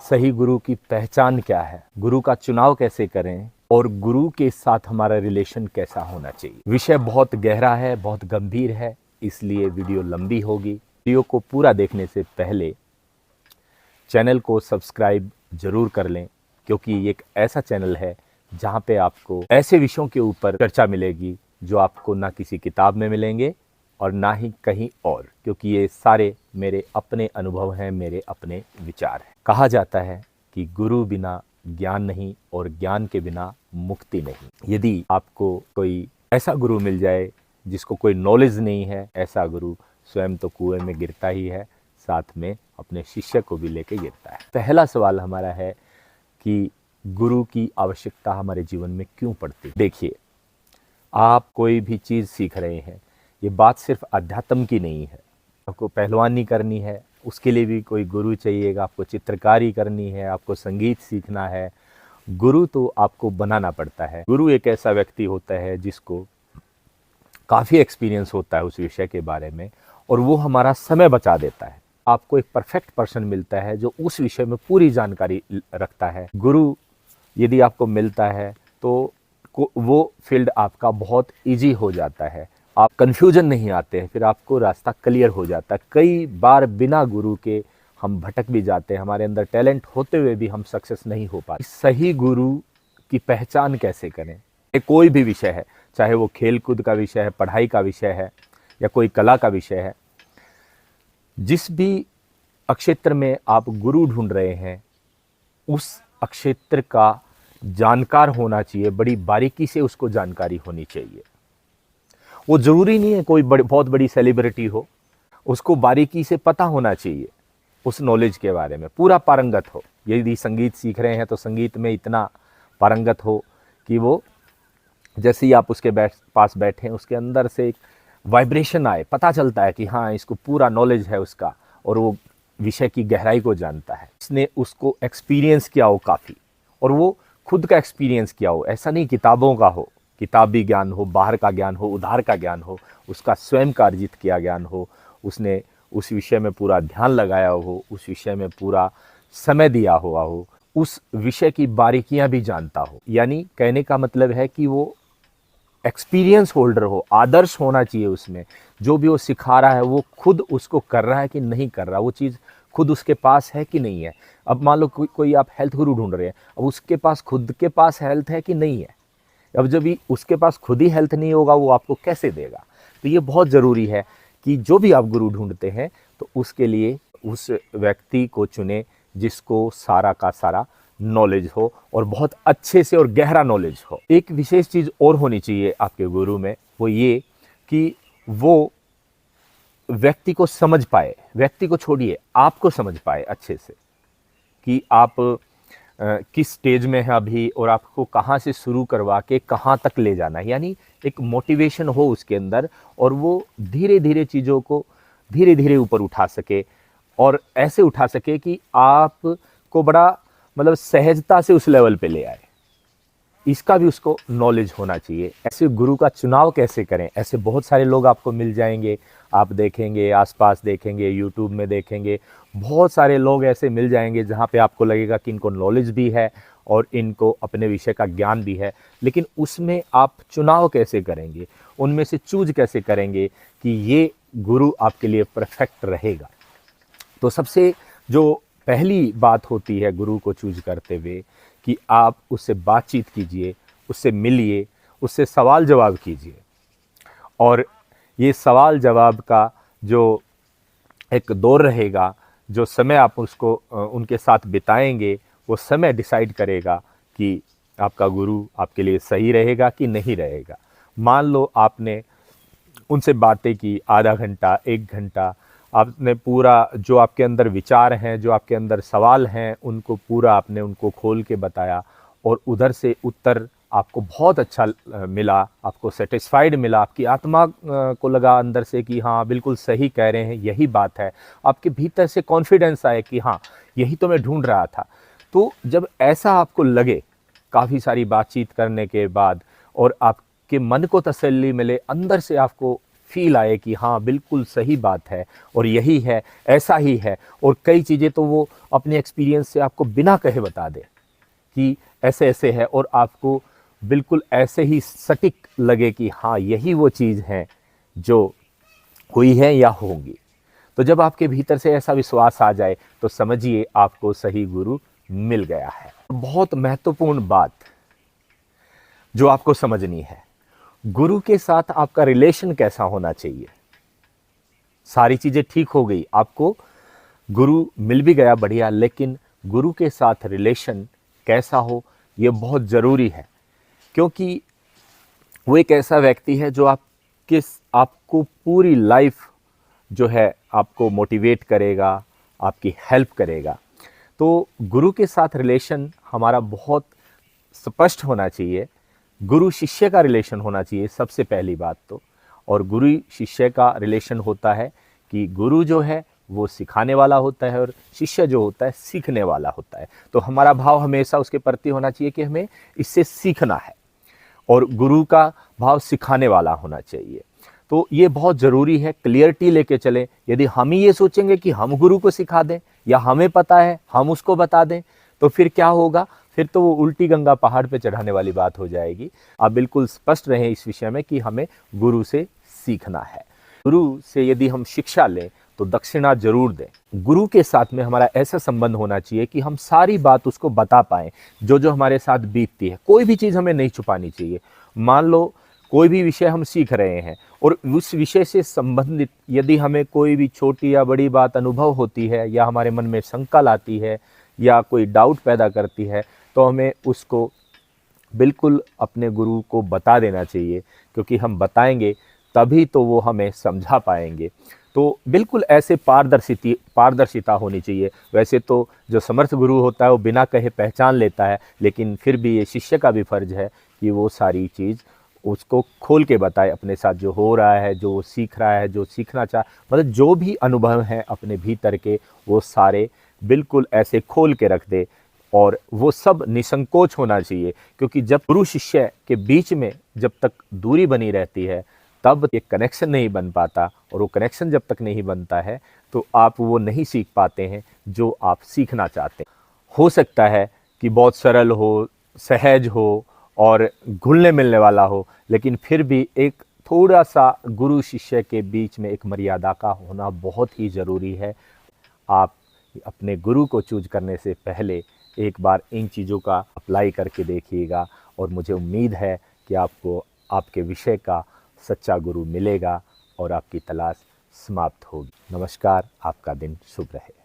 सही गुरु की पहचान क्या है, गुरु का चुनाव कैसे करें और गुरु के साथ हमारा रिलेशन कैसा होना चाहिए। विषय बहुत गहरा है, बहुत गंभीर है, इसलिए वीडियो लंबी होगी। वीडियो को पूरा देखने से पहले चैनल को सब्सक्राइब जरूर कर लें, क्योंकि ये एक ऐसा चैनल है जहाँ पे आपको ऐसे विषयों के ऊपर चर्चा मिलेगी जो आपको ना किसी किताब में मिलेंगे और ना ही कहीं और, क्योंकि ये सारे मेरे अपने अनुभव हैं, मेरे अपने विचार हैं। कहा जाता है कि गुरु बिना ज्ञान नहीं और ज्ञान के बिना मुक्ति नहीं। यदि आपको कोई ऐसा गुरु मिल जाए जिसको कोई नॉलेज नहीं है, ऐसा गुरु स्वयं तो कुएं में गिरता ही है, साथ में अपने शिष्य को भी लेके गिरता है। पहला सवाल हमारा है कि गुरु की आवश्यकता हमारे जीवन में क्यों पड़ती है। देखिए, आप कोई भी चीज़ सीख रहे हैं, ये बात सिर्फ अध्यात्म की नहीं है। आपको पहलवानी करनी है, उसके लिए भी कोई गुरु चाहिएगा। आपको चित्रकारी करनी है, आपको संगीत सीखना है, गुरु तो आपको बनाना पड़ता है। गुरु एक ऐसा व्यक्ति होता है जिसको काफ़ी एक्सपीरियंस होता है उस विषय के बारे में, और वो हमारा समय बचा देता है। आपको एक परफेक्ट पर्सन मिलता है जो उस विषय में पूरी जानकारी रखता है। गुरु यदि आपको मिलता है तो वो फील्ड आपका बहुत इजी हो जाता है, आप कन्फ्यूजन नहीं आते हैं, फिर आपको रास्ता क्लियर हो जाता है। कई बार बिना गुरु के हम भटक भी जाते हैं, हमारे अंदर टैलेंट होते हुए भी हम सक्सेस नहीं हो पाते। सही गुरु की पहचान कैसे करें। ये कोई भी विषय है, चाहे वो खेल कूद का विषय है, पढ़ाई का विषय है या कोई कला का विषय है, जिस भी क्षेत्र में आप गुरु ढूंढ रहे हैं उस क्षेत्र का जानकार होना चाहिए, बड़ी बारीकी से उसको जानकारी होनी चाहिए। वो जरूरी नहीं है कोई बहुत बड़ी सेलिब्रिटी हो, उसको बारीकी से पता होना चाहिए उस नॉलेज के बारे में, पूरा पारंगत हो। यदि संगीत सीख रहे हैं तो संगीत में इतना पारंगत हो कि वो जैसे ही आप उसके पास बैठे उसके अंदर से एक वाइब्रेशन आए, पता चलता है कि हाँ इसको पूरा नॉलेज है उसका, और वो विषय की गहराई को जानता है, उसने उसको एक्सपीरियंस किया हो काफ़ी, और वो खुद का एक्सपीरियंस किया हो। ऐसा नहीं किताबों का हो, किताबी ज्ञान हो, बाहर का ज्ञान हो, उधार का ज्ञान हो, उसका स्वयं का अर्जित किया ज्ञान हो, उसने उस विषय में पूरा ध्यान लगाया हो, उस विषय में पूरा समय दिया हुआ हो, उस विषय की बारीकियां भी जानता हो। यानी कहने का मतलब है कि वो एक्सपीरियंस होल्डर हो, आदर्श होना चाहिए उसमें। जो भी वो सिखा रहा है वो खुद उसको कर रहा है कि नहीं कर रहा, वो चीज़ खुद उसके पास है कि नहीं है। अब मान लो कोई आप हेल्थ गुरु ढूंढ रहे हैं, अब उसके पास खुद के पास हेल्थ है कि नहीं है। अब जब भी उसके पास खुद ही हेल्थ नहीं होगा वो आपको कैसे देगा। तो ये बहुत ज़रूरी है कि जो भी आप गुरु ढूंढते हैं तो उसके लिए उस व्यक्ति को चुने जिसको सारा का सारा नॉलेज हो और बहुत अच्छे से और गहरा नॉलेज हो। एक विशेष चीज़ और होनी चाहिए आपके गुरु में, वो ये कि वो व्यक्ति को समझ पाए, व्यक्ति को छोड़िए आपको समझ पाए अच्छे से, कि आप किस स्टेज में है अभी और आपको कहाँ से शुरू करवा के कहाँ तक ले जाना है। यानी एक मोटिवेशन हो उसके अंदर, और वो धीरे धीरे चीज़ों को धीरे धीरे ऊपर उठा सके, और ऐसे उठा सके कि आपको बड़ा मतलब सहजता से उस लेवल पे ले आए। इसका भी उसको नॉलेज होना चाहिए। ऐसे गुरु का चुनाव कैसे करें। ऐसे बहुत सारे लोग आपको मिल जाएंगे, आप देखेंगे, आसपास देखेंगे, यूट्यूब में देखेंगे, बहुत सारे लोग ऐसे मिल जाएंगे जहाँ पे आपको लगेगा कि इनको नॉलेज भी है और इनको अपने विषय का ज्ञान भी है, लेकिन उसमें आप चुनाव कैसे करेंगे, उनमें से चूज कैसे करेंगे कि ये गुरु आपके लिए परफेक्ट रहेगा। तो सबसे जो पहली बात होती है गुरु को चूज करते हुए कि आप उससे बातचीत कीजिए, उससे मिलिए, उससे सवाल जवाब कीजिए, और ये सवाल जवाब का जो एक दौर रहेगा, जो समय आप उसको उनके साथ बिताएंगे, वो समय डिसाइड करेगा कि आपका गुरु आपके लिए सही रहेगा कि नहीं रहेगा। मान लो आपने उनसे बातें की आधा घंटा, 1 घंटा, आपने पूरा जो आपके अंदर विचार हैं, जो आपके अंदर सवाल हैं, उनको पूरा आपने उनको खोल के बताया, और उधर से उत्तर आपको बहुत अच्छा मिला, आपको सेटिस्फाइड मिला, आपकी आत्मा को लगा अंदर से कि हाँ बिल्कुल सही कह रहे हैं, यही बात है। आपके भीतर से कॉन्फिडेंस आए कि हाँ यही तो मैं ढूंढ रहा था। तो जब ऐसा आपको लगे काफ़ी सारी बातचीत करने के बाद, और आपके मन को तसल्ली मिले, अंदर से आपको फील आए कि हाँ बिल्कुल सही बात है और यही है, ऐसा ही है। और कई चीज़ें तो वो अपने एक्सपीरियंस से आपको बिना कहे बता दे कि ऐसे ऐसे है, और आपको बिल्कुल ऐसे ही सटीक लगे कि हाँ यही वो चीज़ है जो हुई है या होंगी। तो जब आपके भीतर से ऐसा विश्वास आ जाए तो समझिए आपको सही गुरु मिल गया है। बहुत महत्वपूर्ण बात जो आपको समझनी है, गुरु के साथ आपका रिलेशन कैसा होना चाहिए। सारी चीज़ें ठीक हो गई, आपको गुरु मिल भी गया, बढ़िया, लेकिन गुरु के साथ रिलेशन कैसा हो ये बहुत ज़रूरी है, क्योंकि वो एक ऐसा व्यक्ति है जो आपको पूरी लाइफ जो है आपको मोटिवेट करेगा, आपकी हेल्प करेगा। तो गुरु के साथ रिलेशन हमारा बहुत स्पष्ट होना चाहिए। गुरु शिष्य का रिलेशन होना चाहिए सबसे पहली बात तो। और गुरु शिष्य का रिलेशन होता है कि गुरु जो है वो सिखाने वाला होता है और शिष्य जो होता है सीखने वाला होता है। तो हमारा भाव हमेशा उसके प्रति होना चाहिए कि हमें इससे सीखना है, और गुरु का भाव सिखाने वाला होना चाहिए। तो ये बहुत ज़रूरी है, क्लियरिटी लेके चलें। यदि हम ही ये सोचेंगे कि हम गुरु को सिखा दें या हमें पता है हम उसको बता दें, तो फिर क्या होगा, फिर तो वो उल्टी गंगा पहाड़ पे चढ़ाने वाली बात हो जाएगी। आप बिल्कुल स्पष्ट रहें इस विषय में कि हमें गुरु से सीखना है। गुरु से यदि हम शिक्षा लें तो दक्षिणा जरूर दें। गुरु के साथ में हमारा ऐसा संबंध होना चाहिए कि हम सारी बात उसको बता पाएं, जो जो हमारे साथ बीतती है। कोई भी चीज़ हमें नहीं छुपानी चाहिए। मान लो कोई भी विषय हम सीख रहे हैं और उस विषय से संबंधित यदि हमें कोई भी छोटी या बड़ी बात अनुभव होती है या हमारे मन में शंका लाती है या कोई डाउट पैदा करती है, तो हमें उसको बिल्कुल अपने गुरु को बता देना चाहिए, क्योंकि हम बताएंगे तभी तो वो हमें समझा पाएंगे। तो बिल्कुल ऐसे पारदर्शिता होनी चाहिए। वैसे तो जो समर्थ गुरु होता है वो बिना कहे पहचान लेता है, लेकिन फिर भी ये शिष्य का भी फर्ज है कि वो सारी चीज़ उसको खोल के बताए, अपने साथ जो हो रहा है, जो वो सीख रहा है, जो सीखना मतलब जो भी अनुभव हैं अपने भीतर के, वो सारे बिल्कुल ऐसे खोल के रख दे, और वो सब निसंकोच होना चाहिए। क्योंकि जब गुरु शिष्य के बीच में जब तक दूरी बनी रहती है तब एक कनेक्शन नहीं बन पाता, और वो कनेक्शन जब तक नहीं बनता है तो आप वो नहीं सीख पाते हैं जो आप सीखना चाहते हैं। हो सकता है कि बहुत सरल हो, सहज हो और घुलने मिलने वाला हो, लेकिन फिर भी एक थोड़ा सा गुरु शिष्य के बीच में एक मर्यादा का होना बहुत ही ज़रूरी है। आप अपने गुरु को चूज करने से पहले एक बार इन चीज़ों का अप्लाई करके देखिएगा, और मुझे उम्मीद है कि आपको आपके विषय का सच्चा गुरु मिलेगा और आपकी तलाश समाप्त होगी। नमस्कार, आपका दिन शुभ रहे।